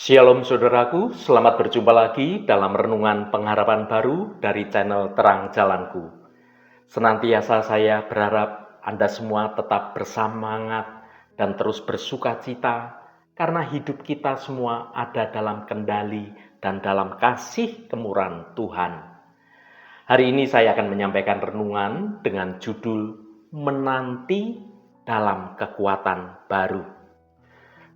Shalom saudaraku, selamat berjumpa lagi dalam renungan pengharapan baru dari channel Terang Jalanku. Senantiasa saya berharap Anda semua tetap bersemangat dan terus bersukacita karena hidup kita semua ada dalam kendali dan dalam kasih kemurahan Tuhan. Hari ini saya akan menyampaikan renungan dengan judul Menanti dalam Kekuatan Baru.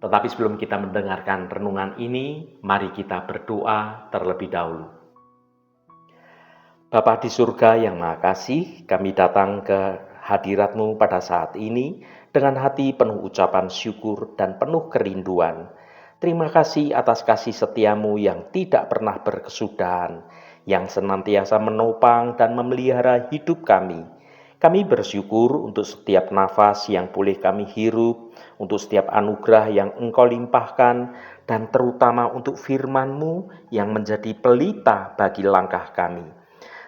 Tetapi sebelum kita mendengarkan renungan ini, mari kita berdoa terlebih dahulu. Bapa di surga yang Maha Kasih, kami datang ke hadirat-Mu pada saat ini dengan hati penuh ucapan syukur dan penuh kerinduan. Terima kasih atas kasih setia-Mu yang tidak pernah berkesudahan, yang senantiasa menopang dan memelihara hidup kami. Kami bersyukur untuk setiap nafas yang boleh kami hirup, untuk setiap anugerah yang Engkau limpahkan, dan terutama untuk firman-Mu yang menjadi pelita bagi langkah kami.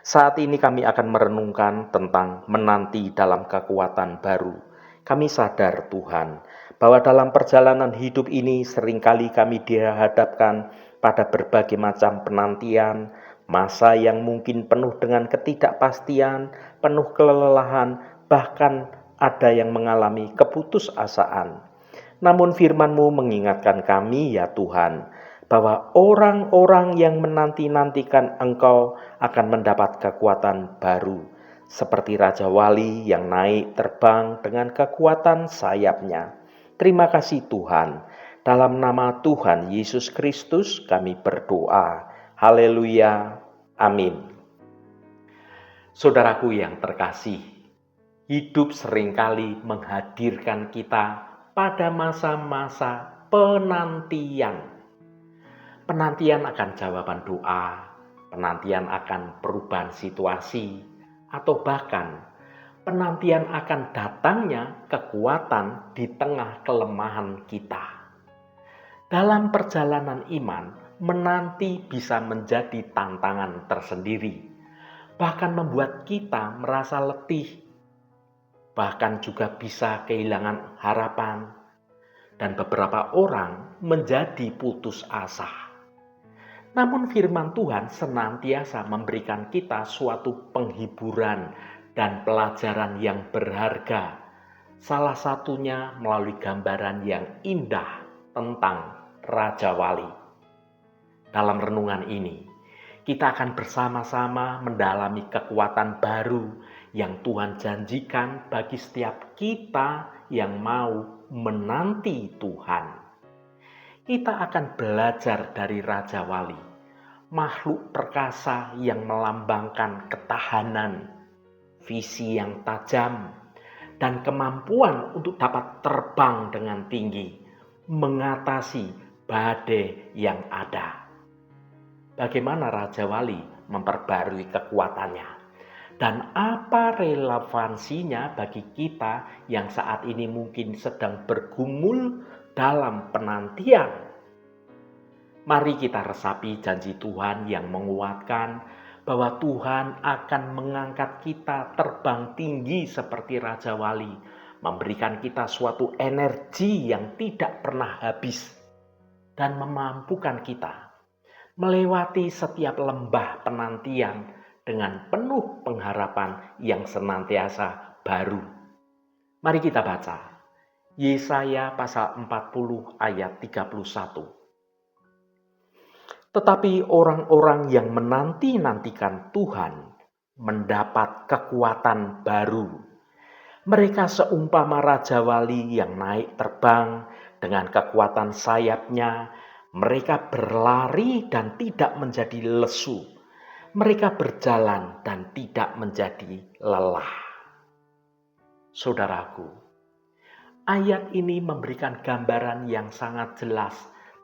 Saat ini kami akan merenungkan tentang menanti dalam kekuatan baru. Kami sadar Tuhan, bahwa dalam perjalanan hidup ini seringkali kami dihadapkan pada berbagai macam penantian, masa yang mungkin penuh dengan ketidakpastian, penuh kelelahan, bahkan ada yang mengalami keputusasaan. Namun firman-Mu mengingatkan kami ya Tuhan, bahwa orang-orang yang menanti-nantikan Engkau akan mendapat kekuatan baru, seperti Raja Wali yang naik terbang dengan kekuatan sayapnya. Terima kasih Tuhan. Dalam nama Tuhan Yesus Kristus kami berdoa. Haleluya. Amin. Saudaraku yang terkasih, hidup seringkali menghadirkan kita pada masa-masa penantian. Penantian akan jawaban doa, penantian akan perubahan situasi, atau bahkan penantian akan datangnya kekuatan di tengah kelemahan kita. Dalam perjalanan iman, menanti bisa menjadi tantangan tersendiri, bahkan membuat kita merasa letih, bahkan juga bisa kehilangan harapan, dan beberapa orang menjadi putus asa. Namun firman Tuhan senantiasa memberikan kita suatu penghiburan dan pelajaran yang berharga. Salah satunya melalui gambaran yang indah tentang Raja Wali. Dalam renungan ini, kita akan bersama-sama mendalami kekuatan baru yang Tuhan janjikan bagi setiap kita yang mau menanti Tuhan. Kita akan belajar dari Raja Wali, makhluk perkasa yang melambangkan ketahanan, visi yang tajam, dan kemampuan untuk dapat terbang dengan tinggi, mengatasi badai yang ada. Bagaimana Raja Wali memperbarui kekuatannya? Dan apa relevansinya bagi kita yang saat ini mungkin sedang bergumul dalam penantian? Mari kita resapi janji Tuhan yang menguatkan bahwa Tuhan akan mengangkat kita terbang tinggi seperti Raja Wali, memberikan kita suatu energi yang tidak pernah habis, dan memampukan kita melewati setiap lembah penantian dengan penuh pengharapan yang senantiasa baru. Mari kita baca Yesaya pasal 40 ayat 31. Tetapi orang-orang yang menanti-nantikan Tuhan mendapat kekuatan baru. Mereka seumpama Raja Wali yang naik terbang dengan kekuatan sayapnya. Mereka berlari dan tidak menjadi lesu. Mereka berjalan dan tidak menjadi lelah. Saudaraku, ayat ini memberikan gambaran yang sangat jelas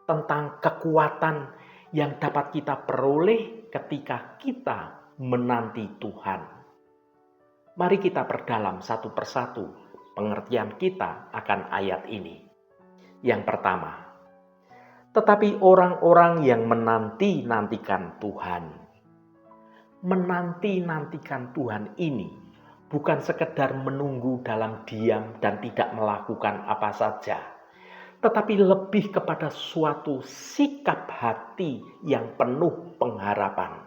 tentang kekuatan yang dapat kita peroleh ketika kita menanti Tuhan. Mari kita perdalam satu persatu pengertian kita akan ayat ini. Yang pertama, tetapi orang-orang yang menanti-nantikan Tuhan. Menanti-nantikan Tuhan ini bukan sekedar menunggu dalam diam dan tidak melakukan apa saja, tetapi lebih kepada suatu sikap hati yang penuh pengharapan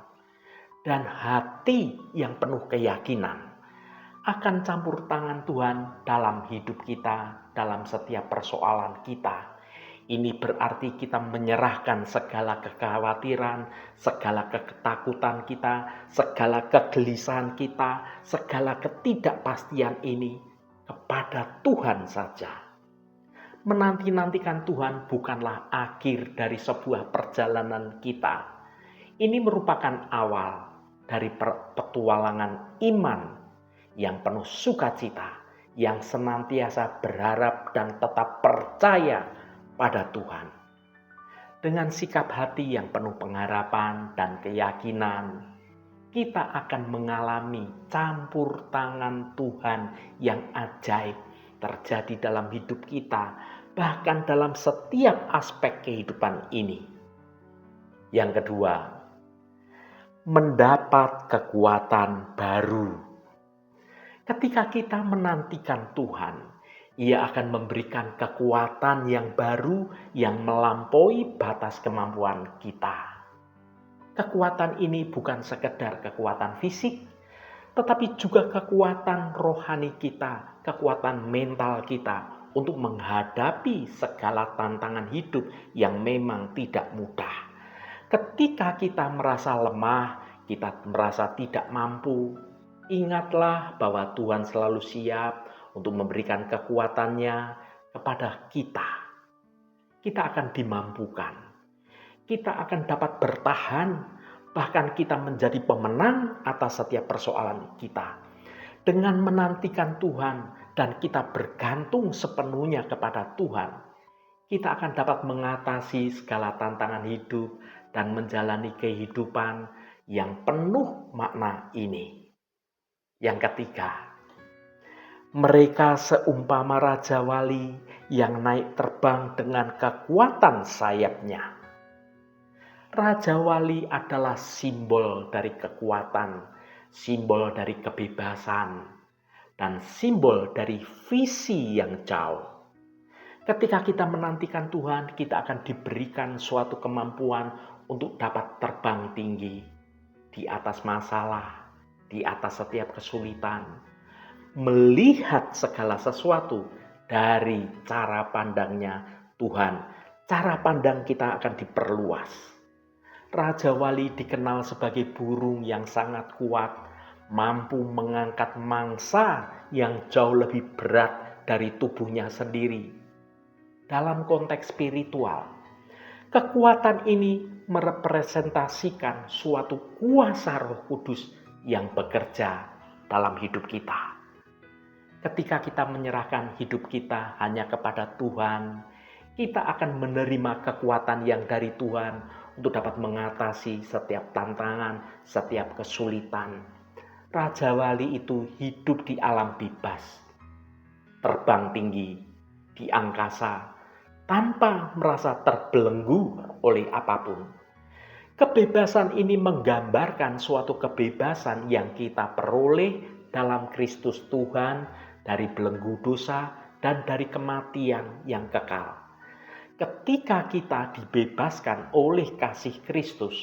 dan hati yang penuh keyakinan akan campur tangan Tuhan dalam hidup kita, dalam setiap persoalan kita. Ini berarti kita menyerahkan segala kekhawatiran, segala ketakutan kita, segala kegelisahan kita, segala ketidakpastian ini kepada Tuhan saja. Menanti-nantikan Tuhan bukanlah akhir dari sebuah perjalanan kita. Ini merupakan awal dari petualangan iman yang penuh sukacita, yang senantiasa berharap dan tetap percaya pada Tuhan. Dengan sikap hati yang penuh pengharapan dan keyakinan, kita akan mengalami campur tangan Tuhan yang ajaib terjadi dalam hidup kita, bahkan dalam setiap aspek kehidupan ini. Yang kedua, mendapat kekuatan baru. Ketika kita menantikan Tuhan, Ia akan memberikan kekuatan yang baru yang melampaui batas kemampuan kita. Kekuatan ini bukan sekedar kekuatan fisik, tetapi juga kekuatan rohani kita, kekuatan mental kita untuk menghadapi segala tantangan hidup yang memang tidak mudah. Ketika kita merasa lemah, kita merasa tidak mampu, ingatlah bahwa Tuhan selalu siap untuk memberikan kekuatannya kepada kita. Kita akan dimampukan. Kita akan dapat bertahan, bahkan kita menjadi pemenang atas setiap persoalan kita. Dengan menantikan Tuhan dan kita bergantung sepenuhnya kepada Tuhan, kita akan dapat mengatasi segala tantangan hidup dan menjalani kehidupan yang penuh makna ini. Yang ketiga, mereka seumpama Raja Wali yang naik terbang dengan kekuatan sayapnya. Raja Wali adalah simbol dari kekuatan, simbol dari kebebasan, dan simbol dari visi yang jauh. Ketika kita menantikan Tuhan, kita akan diberikan suatu kemampuan untuk dapat terbang tinggi di atas masalah, di atas setiap kesulitan, melihat segala sesuatu dari cara pandangnya Tuhan. Cara pandang kita akan diperluas. Raja Wali dikenal sebagai burung yang sangat kuat, mampu mengangkat mangsa yang jauh lebih berat dari tubuhnya sendiri. Dalam konteks spiritual, kekuatan ini merepresentasikan suatu kuasa Roh Kudus yang bekerja dalam hidup kita. Ketika kita menyerahkan hidup kita hanya kepada Tuhan, kita akan menerima kekuatan yang dari Tuhan untuk dapat mengatasi setiap tantangan, setiap kesulitan. Raja Wali itu hidup di alam bebas, terbang tinggi di angkasa, tanpa merasa terbelenggu oleh apapun. Kebebasan ini menggambarkan suatu kebebasan yang kita peroleh dalam Kristus Tuhan, dari belenggu dosa dan dari kematian yang kekal. Ketika kita dibebaskan oleh kasih Kristus,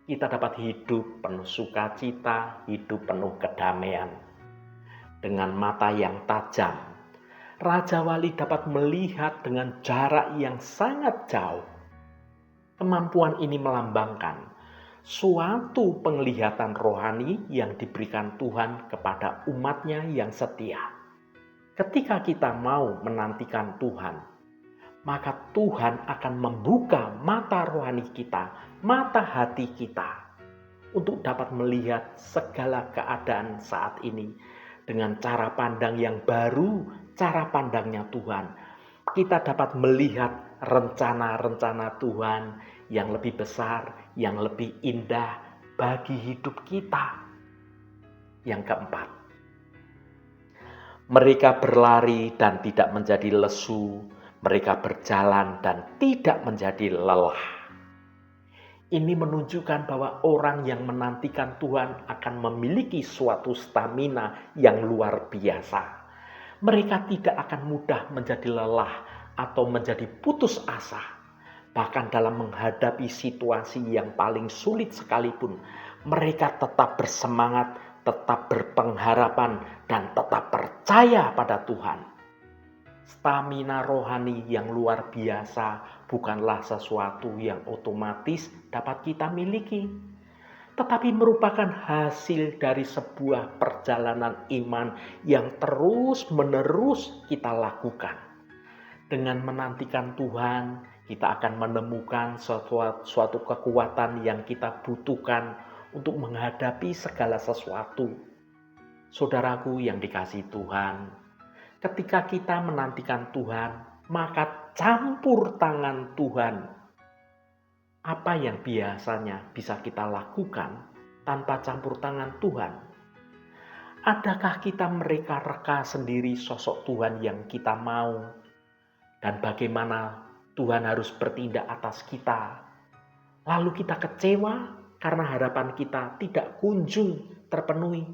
kita dapat hidup penuh sukacita, hidup penuh kedamaian. Dengan mata yang tajam, Raja Wali dapat melihat dengan jarak yang sangat jauh. Kemampuan ini melambangkan suatu penglihatan rohani yang diberikan Tuhan kepada umatnya yang setia. Ketika kita mau menantikan Tuhan, maka Tuhan akan membuka mata rohani kita, mata hati kita, untuk dapat melihat segala keadaan saat ini dengan cara pandang yang baru, cara pandangnya Tuhan. Kita dapat melihat rencana-rencana Tuhan yang lebih besar, yang lebih indah bagi hidup kita. Yang keempat, mereka berlari dan tidak menjadi lesu, mereka berjalan dan tidak menjadi lelah. Ini menunjukkan bahwa orang yang menantikan Tuhan akan memiliki suatu stamina yang luar biasa. Mereka tidak akan mudah menjadi lelah atau menjadi putus asa. Bahkan dalam menghadapi situasi yang paling sulit sekalipun, mereka tetap bersemangat, tetap berpengharapan, dan tetap percaya pada Tuhan. Stamina rohani yang luar biasa bukanlah sesuatu yang otomatis dapat kita miliki, tetapi merupakan hasil dari sebuah perjalanan iman yang terus-menerus kita lakukan. Dengan menantikan Tuhan, kita akan menemukan suatu kekuatan yang kita butuhkan untuk menghadapi segala sesuatu. Saudaraku yang dikasihi Tuhan, ketika kita menantikan Tuhan, maka campur tangan Tuhan, apa yang biasanya bisa kita lakukan tanpa campur tangan Tuhan? Adakah kita mereka-reka sendiri sosok Tuhan yang kita mau? Dan bagaimana Tuhan harus bertindak atas kita? Lalu kita kecewa karena harapan kita tidak kunjung terpenuhi.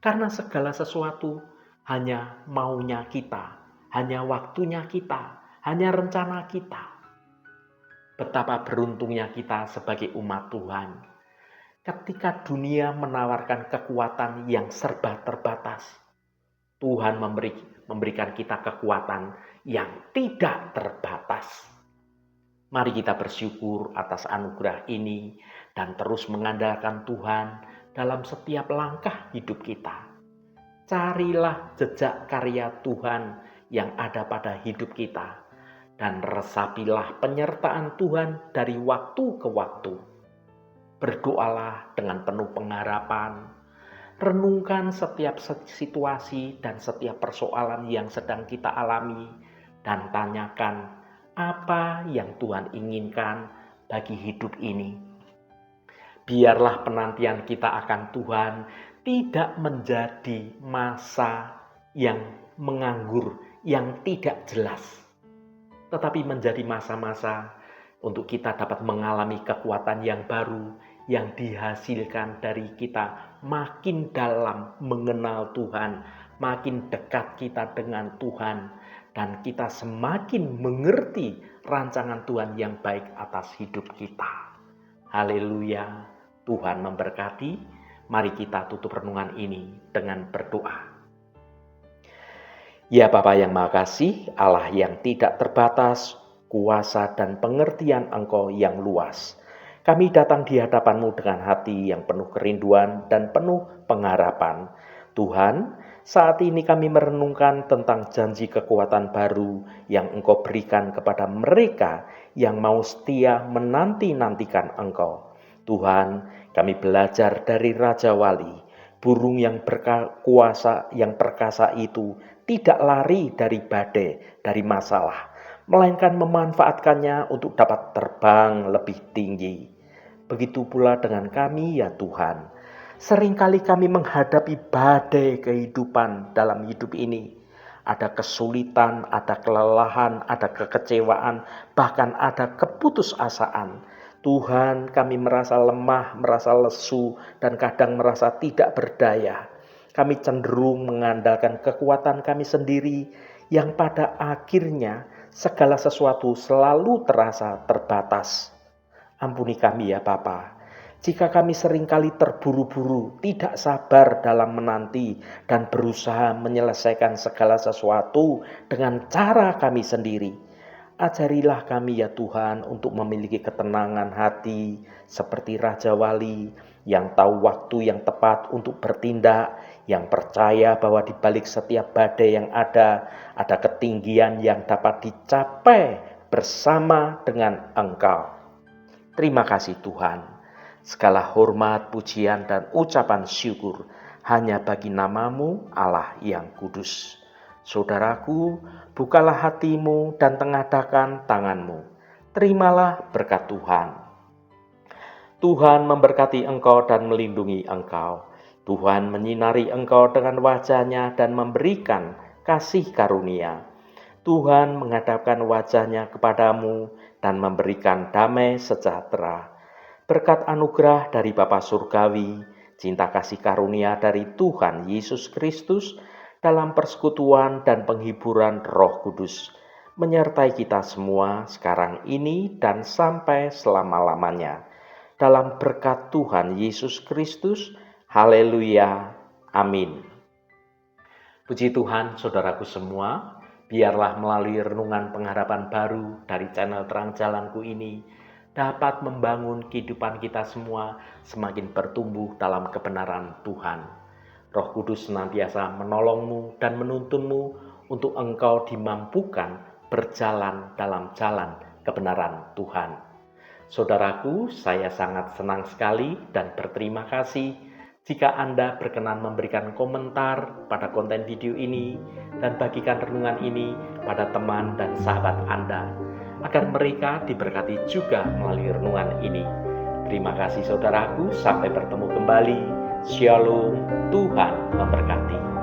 Karena segala sesuatu hanya maunya kita, hanya waktunya kita, hanya rencana kita. Betapa beruntungnya kita sebagai umat Tuhan. Ketika dunia menawarkan kekuatan yang serba terbatas, Tuhan memberikan kita kekuatan yang tidak terbatas. Mari kita bersyukur atas anugerah ini dan terus mengandalkan Tuhan dalam setiap langkah hidup kita. Carilah jejak karya Tuhan yang ada pada hidup kita dan resapilah penyertaan Tuhan dari waktu ke waktu. Berdoalah dengan penuh pengharapan. Renungkan setiap situasi dan setiap persoalan yang sedang kita alami dan tanyakan apa yang Tuhan inginkan bagi hidup ini. Biarlah penantian kita akan Tuhan tidak menjadi masa yang menganggur, yang tidak jelas, tetapi menjadi masa-masa untuk kita dapat mengalami kekuatan yang baru yang dihasilkan dari kita makin dalam mengenal Tuhan, makin dekat kita dengan Tuhan, dan kita semakin mengerti rancangan Tuhan yang baik atas hidup kita. Haleluya, Tuhan memberkati. Mari kita tutup renungan ini dengan berdoa. Ya Bapa yang Maha Kasih, Allah yang tidak terbatas, kuasa dan pengertian Engkau yang luas. Kami datang di hadapan-Mu dengan hati yang penuh kerinduan dan penuh pengharapan. Tuhan, saat ini kami merenungkan tentang janji kekuatan baru yang Engkau berikan kepada mereka yang mau setia menanti-nantikan Engkau. Tuhan, kami belajar dari Raja Wali, burung yang berkuasa yang perkasa itu tidak lari dari badai, dari masalah, melainkan memanfaatkannya untuk dapat terbang lebih tinggi. Begitu pula dengan kami ya Tuhan. Seringkali kami menghadapi badai kehidupan dalam hidup ini. Ada kesulitan, ada kelelahan, ada kekecewaan, bahkan ada keputusasaan. Tuhan, kami merasa lemah, merasa lesu, dan kadang merasa tidak berdaya. Kami cenderung mengandalkan kekuatan kami sendiri yang pada akhirnya segala sesuatu selalu terasa terbatas. Ampuni kami ya Bapa, jika kami seringkali terburu-buru, tidak sabar dalam menanti dan berusaha menyelesaikan segala sesuatu dengan cara kami sendiri. Ajarilah kami ya Tuhan untuk memiliki ketenangan hati seperti Raja Wali yang tahu waktu yang tepat untuk bertindak, yang percaya bahwa di balik setiap badai yang ada ketinggian yang dapat dicapai bersama dengan Engkau. Terima kasih Tuhan. Segala hormat, pujian, dan ucapan syukur hanya bagi nama-Mu Allah yang kudus. Saudaraku, bukalah hatimu dan tengadahkan tanganmu. Terimalah berkat Tuhan. Tuhan memberkati engkau dan melindungi engkau. Tuhan menyinari engkau dengan wajah-Nya dan memberikan kasih karunia. Tuhan menghadapkan wajah-Nya kepadamu dan memberikan damai sejahtera. Berkat anugerah dari Bapa Surgawi, cinta kasih karunia dari Tuhan Yesus Kristus, dalam persekutuan dan penghiburan Roh Kudus, menyertai kita semua sekarang ini dan sampai selama-lamanya. Dalam berkat Tuhan Yesus Kristus, haleluya, amin. Puji Tuhan, saudaraku semua, biarlah melalui renungan pengharapan baru dari channel Terang Jalanku ini dapat membangun kehidupan kita semua semakin bertumbuh dalam kebenaran Tuhan. Roh Kudus senantiasa menolongmu dan menuntunmu untuk engkau dimampukan berjalan dalam jalan kebenaran Tuhan. Saudaraku, saya sangat senang sekali dan berterima kasih jika Anda berkenan memberikan komentar pada konten video ini dan bagikan renungan ini pada teman dan sahabat Anda, agar mereka diberkati juga melalui renungan ini. Terima kasih saudaraku, sampai bertemu kembali. Shalom, Tuhan memberkati.